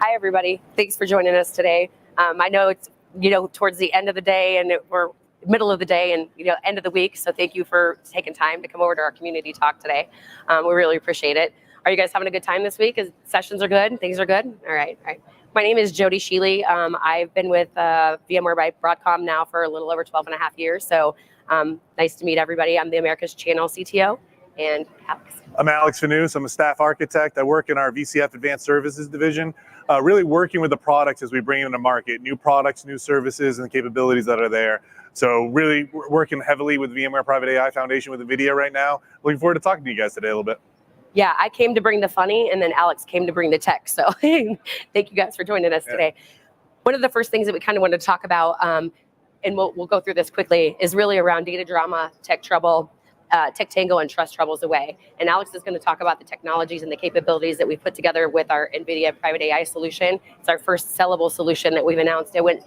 Hi, everybody. Thanks for joining us today. I know it's, towards the end of the day and we're middle of the day and, end of the week. So thank you for taking time to come over to our community talk today. We really appreciate it. Are you guys having a good time this week? Sessions are good? Things are good? All right. My name is Jodi. I've been with VMware by Broadcom now for a little over 12 and a half years. So nice to meet everybody. I'm the America's Channel CTO. And Alex. I'm Alex Fanous. I'm a staff architect. I work in our VCF Advanced Services division, really working with the products as we bring them to market, new products, new services, and the capabilities that are there. So really working heavily with VMware Private AI Foundation with NVIDIA right now. Looking forward to talking to you guys today a little bit. Yeah, I came to bring the funny, and then Alex came to bring the tech. So thank you guys for joining us today. One of the first things that we kind of wanted to talk about, and we'll go through this quickly, is really around data drama, tech trouble, tech tango, and trust troubles away. And Alex is going to talk about the technologies and the capabilities that we've put together with our NVIDIA Private AI solution. It's our first sellable solution that we've announced. It went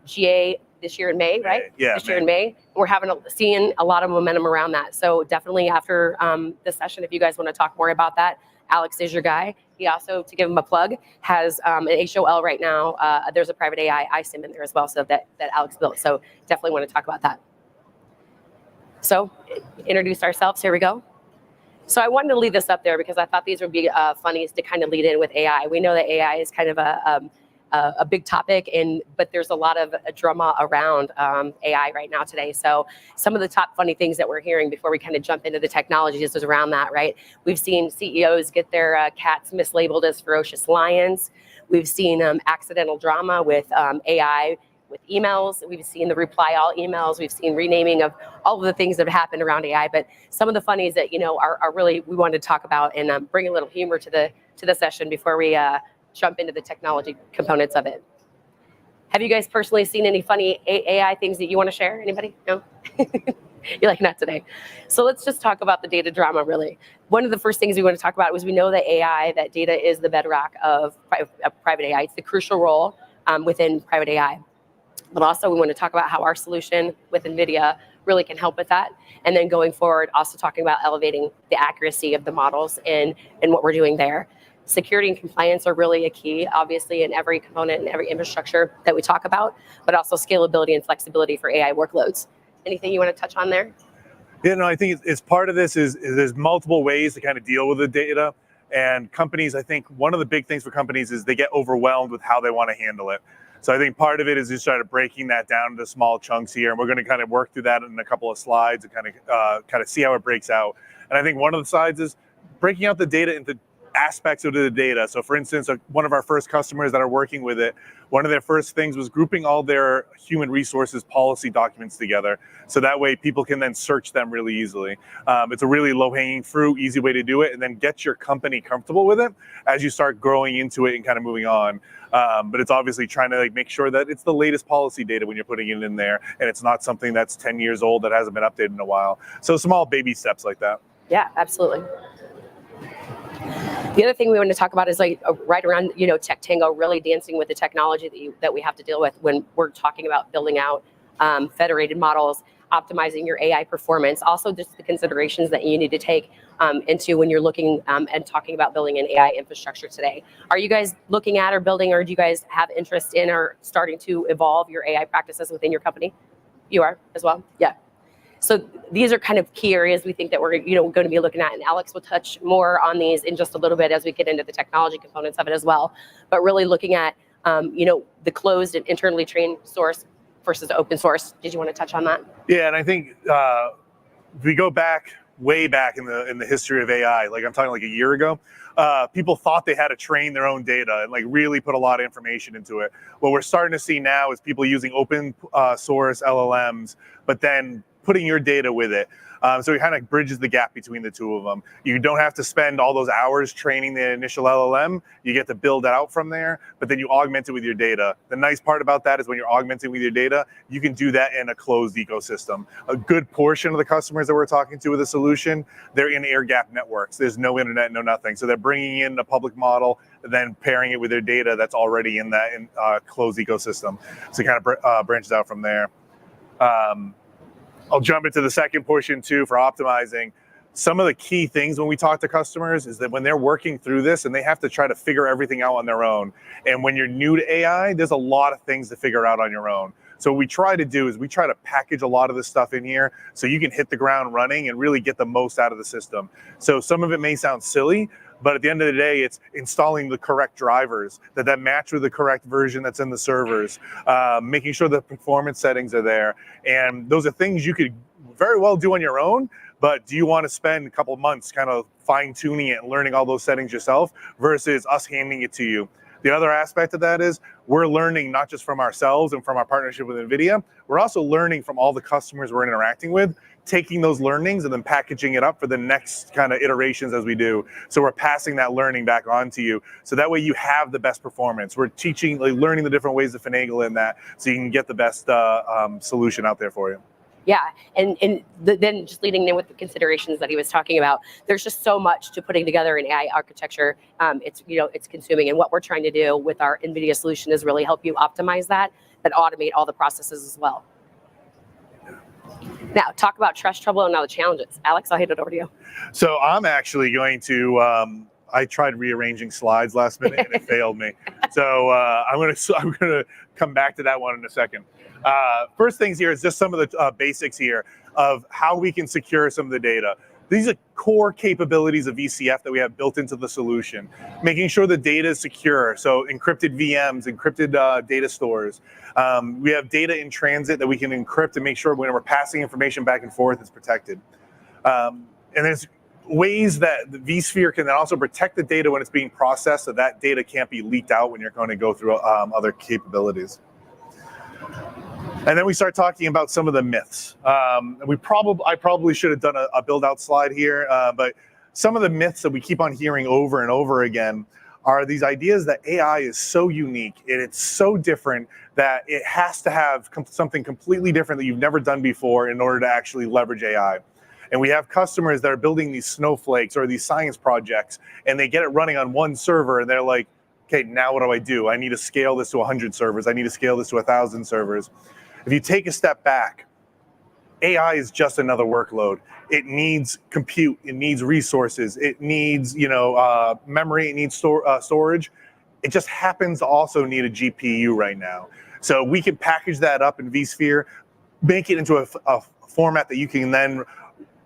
GA this year in May, right? Yeah, this year in May. We're seeing a lot of momentum around that. So definitely after the session, if you guys want to talk more about that, Alex is your guy. He also, to give him a plug, has an HOL right now. There's a private AI iSIM in there as well, so that Alex built. So definitely want to talk about that. So introduce ourselves. Here we go. So I wanted to leave this up there because I thought these would be funnies to kind of lead in with AI. We know that AI is kind of a big topic, but there's a lot of drama around AI right now today. So some of the top funny things that we're hearing before we kind of jump into the technologies is around that, right? We've seen CEOs get their cats mislabeled as ferocious lions. We've seen accidental drama with AI, with emails. We've seen the reply all emails. We've seen renaming of all of the things that have happened around AI. But some of the funnies that are really we wanted to talk about and bring a little humor to the session before we jump into the technology components of it. Have you guys personally seen any funny AI things that you want to share? Anybody? No? You're like, not today. So let's just talk about the data drama, really. One of the first things we want to talk about was we know that that data is the bedrock of private AI. It's the crucial role within private AI. But also we want to talk about how our solution with NVIDIA really can help with that. And then going forward, also talking about elevating the accuracy of the models and what we're doing there. Security and compliance are really a key, obviously, in every component and every infrastructure that we talk about, but also scalability and flexibility for AI workloads. Anything you want to touch on there? Yeah, no, I think it's part of this is there's multiple ways to kind of deal with the data. And companies, I think one of the big things for companies is they get overwhelmed with how they want to handle it. So I think part of it is just sort of breaking that down into small chunks here. And we're going to kind of work through that in a couple of slides and kind of see how it breaks out. And I think one of the sides is breaking out the data into aspects of the data. So for instance, one of our first customers that are working with it, one of their first things was grouping all their human resources policy documents together. So that way people can then search them really easily. It's a really low-hanging fruit, easy way to do it, and then get your company comfortable with it as you start growing into it and kind of moving on. But it's obviously trying to make sure that it's the latest policy data when you're putting it in there, and it's not something that's 10 years old that hasn't been updated in a while. So small baby steps like that. Yeah, absolutely. The other thing we want to talk about is right around tech tango, really dancing with the technology that we have to deal with when we're talking about building out federated models, optimizing your AI performance, also just the considerations that you need to take into when you're looking and talking about building an AI infrastructure today. Are you guys looking at or building, or do you guys have interest in or starting to evolve your AI practices within your company? You are as well? Yeah. So these are kind of key areas we think that we're going to be looking at, and Alex will touch more on these in just a little bit as we get into the technology components of it as well. But really looking at the closed and internally trained source versus open source. Did you want to touch on that? Yeah, and I think if we go back way back in the history of AI, I'm talking a year ago, people thought they had to train their own data and really put a lot of information into it. What we're starting to see now is people using open source LLMs, but then putting your data with it. So it kind of bridges the gap between the two of them. You don't have to spend all those hours training the initial LLM. You get to build it out from there, but then you augment it with your data. The nice part about that is when you're augmenting with your data, you can do that in a closed ecosystem. A good portion of the customers that we're talking to with a solution, they're in air-gapped networks. There's no internet, no nothing. So they're bringing in a public model, then pairing it with their data that's already in that closed ecosystem. So it kind of branches out from there. I'll jump into the second portion too for optimizing. some of the key things when we talk to customers is that when they're working through this and they have to try to figure everything out on their own. And when you're new to AI, there's a lot of things to figure out on your own. So what we try to do is we try to package a lot of this stuff in here so you can hit the ground running and really get the most out of the system. So some of it may sound silly, but at the end of the day, it's installing the correct drivers that match with the correct version that's in the servers, making sure the performance settings are there. And those are things you could very well do on your own, but do you want to spend a couple months kind of fine-tuning it and learning all those settings yourself versus us handing it to you? The other aspect of that is we're learning not just from ourselves and from our partnership with NVIDIA, we're also learning from all the customers we're interacting with, taking those learnings and then packaging it up for the next kind of iterations as we do. So we're passing that learning back on to you. So that way you have the best performance. We're teaching, learning the different ways to finagle in that so you can get the best solution out there for you. Yeah, and then just leading in with the considerations that he was talking about, there's just so much to putting together an AI architecture. It's consuming, and what we're trying to do with our NVIDIA solution is really help you optimize that and automate all the processes as well. Now, talk about trust, trouble, and all the challenges. Alex, I'll hand it over to you. So I'm actually going to. I tried rearranging slides last minute and it failed me. So I'm gonna come back to that one in a second. First things here is just some of the basics here of how we can secure some of the data. These are core capabilities of VCF that we have built into the solution. Making sure the data is secure, so encrypted VMs, encrypted data stores. We have data in transit that we can encrypt and make sure when we're passing information back and forth, it's protected. And there's ways that the vSphere can then also protect the data when it's being processed so that data can't be leaked out when you're going to go through other capabilities. And then we start talking about some of the myths. I probably should have done a build out slide here, but some of the myths that we keep on hearing over and over again are these ideas that AI is so unique and it's so different that it has to have something completely different that you've never done before in order to actually leverage AI. And we have customers that are building these snowflakes or these science projects and they get it running on one server and they're like, okay, now what do? I need to scale this to 100 servers. I need to scale this to 1,000 servers. If you take a step back, AI is just another workload. It needs compute. It needs resources. It needs, memory. It needs storage. It just happens to also need a GPU right now. So we can package that up in vSphere, make it into a format that you can then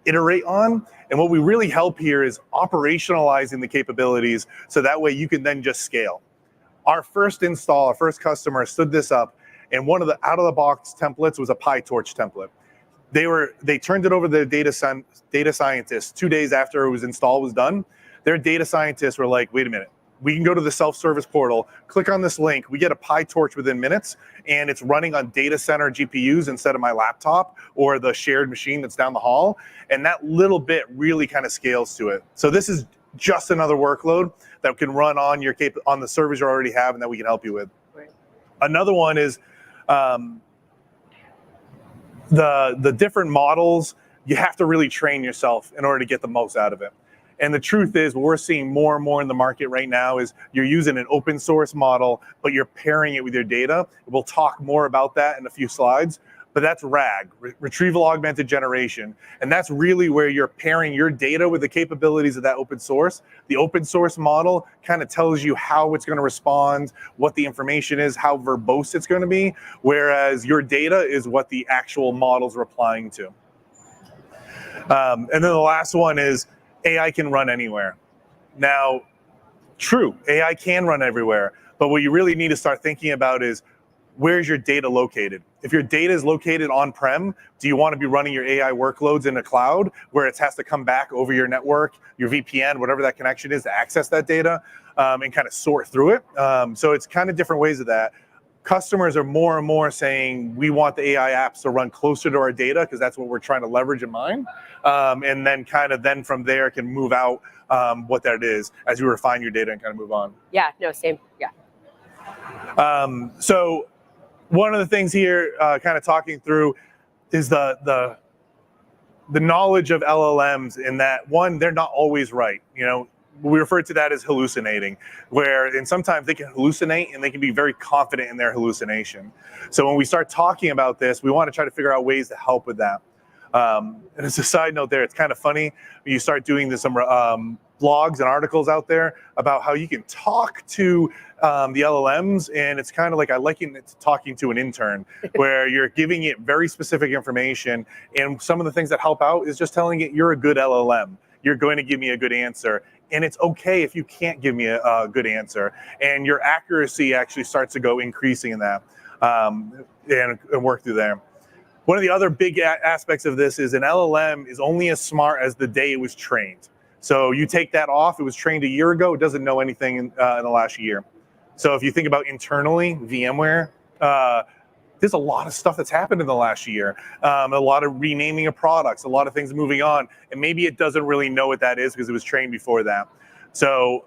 iterate on. And what we really help here is operationalizing the capabilities so that way you can then just scale. Our first install, our first customer stood this up, and one of the out-of-the-box templates was a PyTorch template. They turned it over to their data scientists 2 days after it was installed was done. Their data scientists were like, wait a minute, we can go to the self-service portal, click on this link, we get a PyTorch within minutes, and it's running on data center GPUs instead of my laptop or the shared machine that's down the hall. And that little bit really kind of scales to it. So this is just another workload that can run on the servers you already have and that we can help you with. Right. Another one is the different models. You have to really train yourself in order to get the most out of it. And the truth is, what we're seeing more and more in the market right now is you're using an open source model, but you're pairing it with your data. We'll talk more about that in a few slides, but that's RAG, Retrieval Augmented Generation. And that's really where you're pairing your data with the capabilities of that open source. The open source model kind of tells you how it's going to respond, what the information is, how verbose it's going to be, whereas your data is what the actual model's replying to. And then the last one is AI can run anywhere. Now, true, AI can run everywhere, but what you really need to start thinking about is where's your data located? If your data is located on-prem, do you want to be running your AI workloads in a cloud where it has to come back over your network, your VPN, whatever that connection is to access that data and kind of sort through it? So it's kind of different ways of that. Customers are more and more saying, we want the AI apps to run closer to our data because that's what we're trying to leverage in mind. And then from there can move out what that is as you refine your data and kind of move on. Yeah, no, same, yeah. So one of the things here kind of talking through is the knowledge of LLMs in that, one, they're not always right. We refer to that as hallucinating, and sometimes they can hallucinate and they can be very confident in their hallucination. So when we start talking about this, we want to try to figure out ways to help with that. And as a side note there, it's kind of funny when you start doing this, some blogs and articles out there about how you can talk to the LLMs, and it's kind of like, I liken it to talking to an intern, where you're giving it very specific information, and some of the things that help out is just telling it, you're a good LLM. You're going to give me a good answer. And it's okay if you can't give me a good answer. And your accuracy actually starts to go increasing in that, and work through there. One of the other big aspects of this is an LLM is only as smart as the day it was trained. So you take that off, it was trained a year ago, it doesn't know anything in the last year. So if you think about internally, VMware, there's a lot of stuff that's happened in the last year. A lot of renaming of products, a lot of things moving on, and maybe it doesn't really know what that is because it was trained before that. So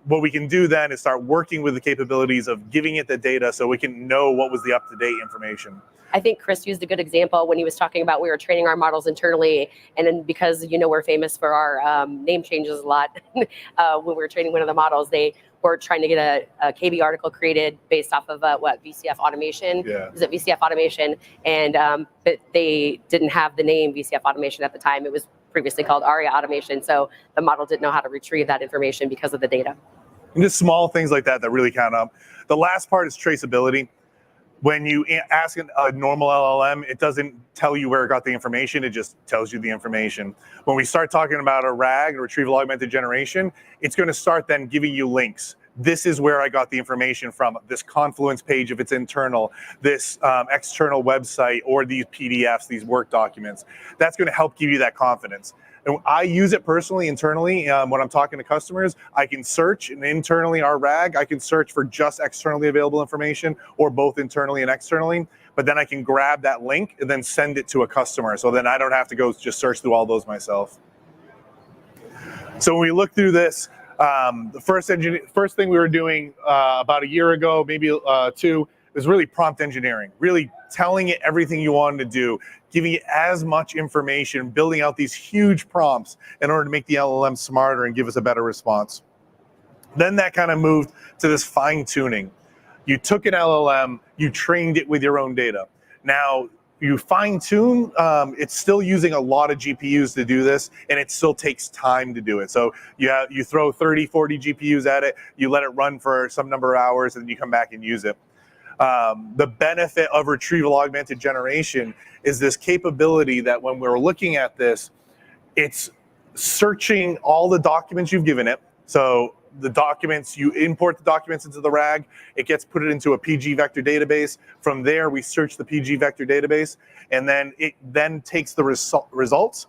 what we can do then is start working with the capabilities of giving it the data so we can know what was the up-to-date information. I think Chris used a good example when he was talking about we were training our models internally, and then because we're famous for our name changes a lot, when we were training one of the models, they were trying to get a KB article created based off of VCF automation. Yeah. Is it VCF automation? And but they didn't have the name VCF automation at the time. It was previously called ARIA automation, so the model didn't know how to retrieve that information because of the data. And just small things like that really count up. The last part is traceability. When you ask a normal LLM, it doesn't tell you where it got the information, it just tells you the information. When we start talking about a RAG, retrieval augmented generation, it's going to start then giving you links. This is where I got the information from, this Confluence page if it's internal, this external website, or these PDFs, these work documents. That's going to help give you that confidence. And I use it personally, internally, when I'm talking to customers. I can search, and internally our RAG, I can search for just externally available information, or both internally and externally, but then I can grab that link and then send it to a customer, so then I don't have to go just search through all those myself. So when we look through this, the first thing we were doing about a year ago, maybe two, was really prompt engineering, really telling it everything you wanted to do, giving it as much information, building out these huge prompts in order to make the LLM smarter and give us a better response. Then that kind of moved to this fine tuning. You took an LLM, you trained it with your own data. Now, you fine tune, it's still using a lot of GPUs to do this, and it still takes time to do it. So you throw 30, 40 GPUs at it, you let it run for some number of hours, and then you come back and use it. The benefit of retrieval augmented generation is this capability that when we're looking at this, it's searching all the documents you've given it. So the documents, you import the documents into the RAG, it gets put into a PG vector database. From there, we search the PG vector database, and then it then takes the results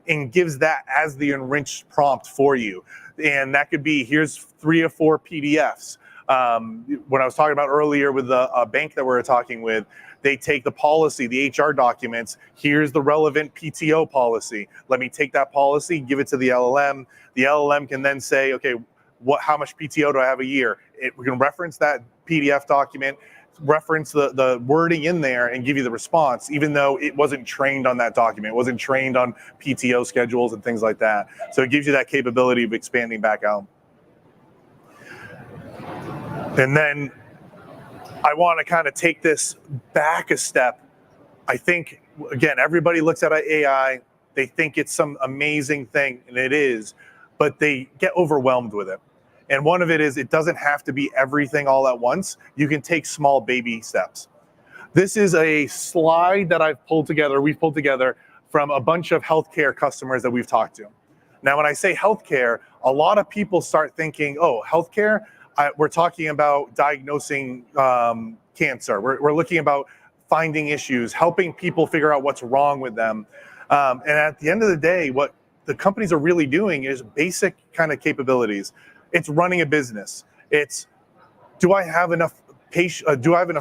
and gives that as the enriched prompt for you. And that could be, here's 3 or 4 PDFs. When I was talking about earlier with the bank that we were talking with, they take the policy, the HR documents, here's the relevant PTO policy. Let me take that policy, give it to the LLM. The LLM can then say, okay, how much PTO do I have a year? We can reference that PDF document, reference the wording in there, and give you the response, even though it wasn't trained on that document, it wasn't trained on PTO schedules and things like that. So it gives you that capability of expanding back out. And then I want to kind of take this back a step. I think, again, everybody looks at AI, they think it's some amazing thing, and it is, but they get overwhelmed with it. And one of it is, it doesn't have to be everything all at once. You can take small baby steps. This is a slide that we've pulled together from a bunch of healthcare customers that we've talked to. Now, when I say healthcare, a lot of people start thinking, oh, healthcare, we're talking about diagnosing cancer. We're looking about finding issues, helping people figure out what's wrong with them. And at the end of the day, what the companies are really doing is basic kind of capabilities. It's running a business. It's, do I have enough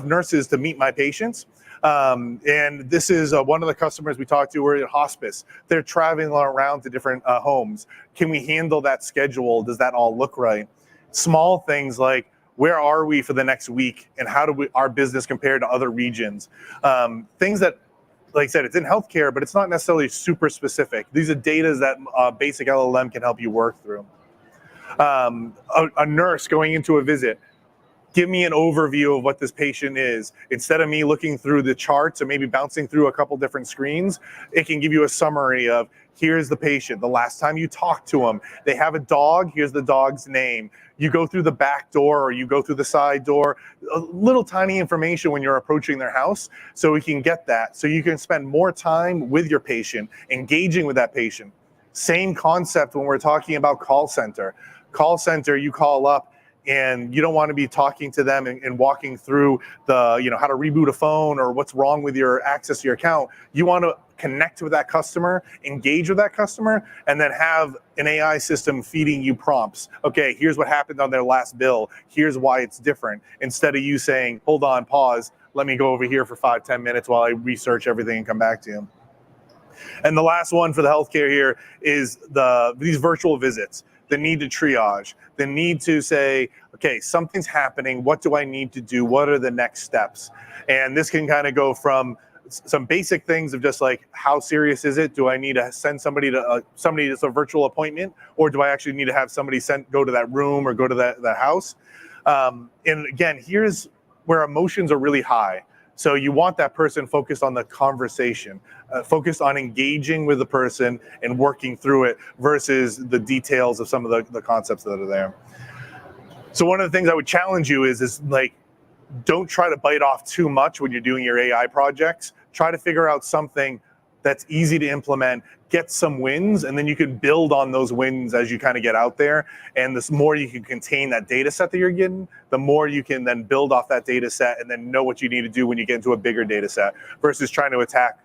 nurses to meet my patients? And this is one of the customers we talked to. We're at hospice. They're traveling around to different homes. Can we handle that schedule? Does that all look right? Small things like, where are we for the next week, and how do our business compare to other regions? Things that, like I said, it's in healthcare, but it's not necessarily super specific. These are data that basic LLM can help you work through. A nurse going into a visit, give me an overview of what this patient is. Instead of me looking through the charts and maybe bouncing through a couple different screens, it can give you a summary of, here's the patient, the last time you talked to them, they have a dog, here's the dog's name. You go through the back door or you go through the side door, a little tiny information when you're approaching their house, so we can get that. So you can spend more time with your patient, engaging with that patient. Same concept when we're talking about call center. Call center, you call up, and you don't want to be talking to them and walking through the, how to reboot a phone or what's wrong with your access to your account. You want to connect with that customer, engage with that customer, and then have an AI system feeding you prompts. Okay, here's what happened on their last bill. Here's why it's different. Instead of you saying, hold on, pause, let me go over here for 5-10 minutes while I research everything and come back to you. And the last one for the healthcare here is these virtual visits. The need to triage, the need to say, okay, something's happening, what do I need to do? What are the next steps? And this can kind of go from some basic things of just like, how serious is it? Do I need to send somebody to somebody that's a virtual appointment? Or do I actually need to have somebody go to that room or go to that house? And again, here's where emotions are really high. So you want that person focused on the conversation, focused on engaging with the person and working through it versus the details of some of the concepts that are there. So one of the things I would challenge you is like, don't try to bite off too much when you're doing your AI projects. Try to figure out something that's easy to implement, get some wins, and then you can build on those wins as you kind of get out there. And the more you can contain that data set that you're getting, the more you can then build off that data set and then know what you need to do when you get into a bigger data set versus trying to attack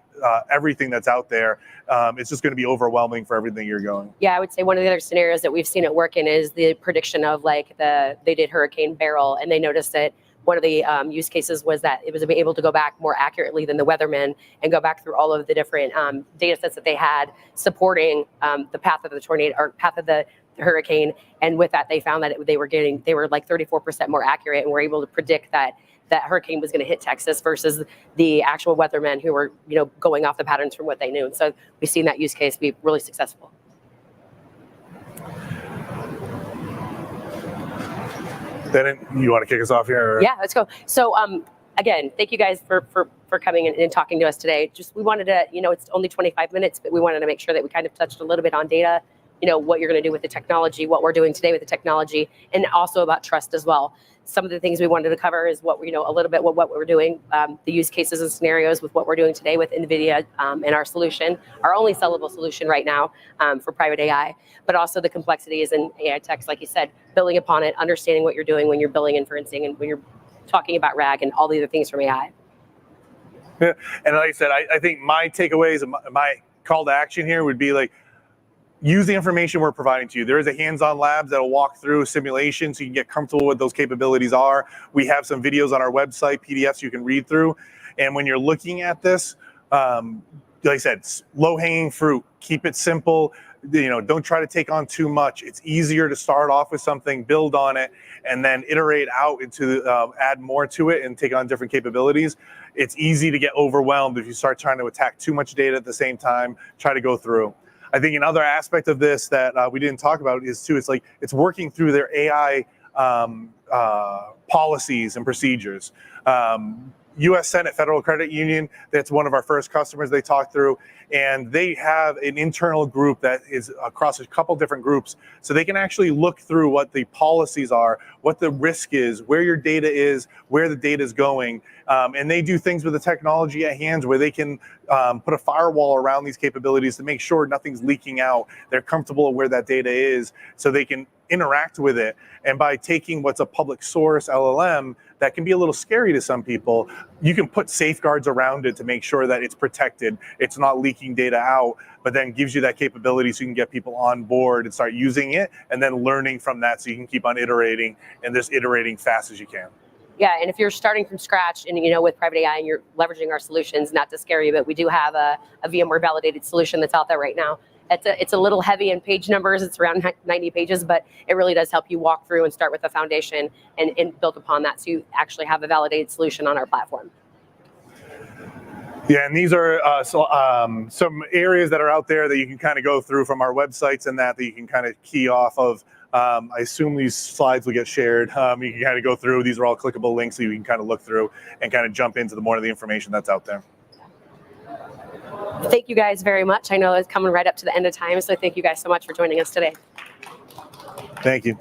everything that's out there. It's just going to be overwhelming for everything you're going. Yeah, I would say one of the other scenarios that we've seen it work in is the prediction of like they did Hurricane Beryl, and they noticed that one of the use cases was that it was able to go back more accurately than the weatherman and go back through all of the different data sets that they had supporting the path of the tornado or path of the hurricane. And with that, they found that they were like 34% more accurate and were able to predict that hurricane was going to hit Texas versus the actual weathermen who were, going off the patterns from what they knew. And so we've seen that use case be really successful. Then you want to kick us off here? Or? Yeah, let's go. So again, thank you guys for coming and talking to us today. We wanted to, it's only 25 minutes, but we wanted to make sure that we kind of touched a little bit on data, what you're going to do with the technology, what we're doing today with the technology, and also about trust as well. Some of the things we wanted to cover is what, a little bit what we're doing, the use cases and scenarios with what we're doing today with NVIDIA and our solution, our only sellable solution right now for private AI, but also the complexities and AI techs, like you said, building upon it, understanding what you're doing when you're building inferencing and when you're talking about RAG and all the other things from AI. Yeah. And like I said, I think my takeaways and my call to action here would be like, use the information we're providing to you. There is a hands-on labs that'll walk through simulation so you can get comfortable with those capabilities are. We have some videos on our website, PDFs you can read through. And when you're looking at this, like I said, low-hanging fruit, keep it simple. Don't try to take on too much. It's easier to start off with something, build on it, and then iterate out into add more to it and take on different capabilities. It's easy to get overwhelmed if you start trying to attack too much data at the same time, try to go through. I think another aspect of this that we didn't talk about is too, it's working through their AI policies and procedures. U.S. Senate Federal Credit Union, that's one of our first customers they talked through, and they have an internal group that is across a couple different groups, so they can actually look through what the policies are, what the risk is, where your data is, where the data is going, and they do things with the technology at hand where they can put a firewall around these capabilities to make sure nothing's leaking out. They're comfortable with where that data is, so they can interact with it. And by taking what's a public source LLM that can be a little scary to some people, you can put safeguards around it to make sure that it's protected, it's not leaking data out, but then gives you that capability so you can get people on board and start using it and then learning from that so you can keep on iterating and just iterating fast as you can. Yeah, and if you're starting from scratch and with private AI and you're leveraging our solutions, not to scare you, but we do have a VMware validated solution that's out there right now. It's a little heavy in page numbers. It's around 90 pages, but it really does help you walk through and start with a foundation and build upon that so you actually have a validated solution on our platform. Yeah, and these are some areas that are out there that you can kind of go through from our websites and that you can kind of key off of I assume these slides will get shared. You can kind of go through. These are all clickable links, so you can kind of look through and kind of jump into the more of the information that's out there. Thank you guys very much. I know it's coming right up to the end of time, so thank you guys so much for joining us today. Thank you.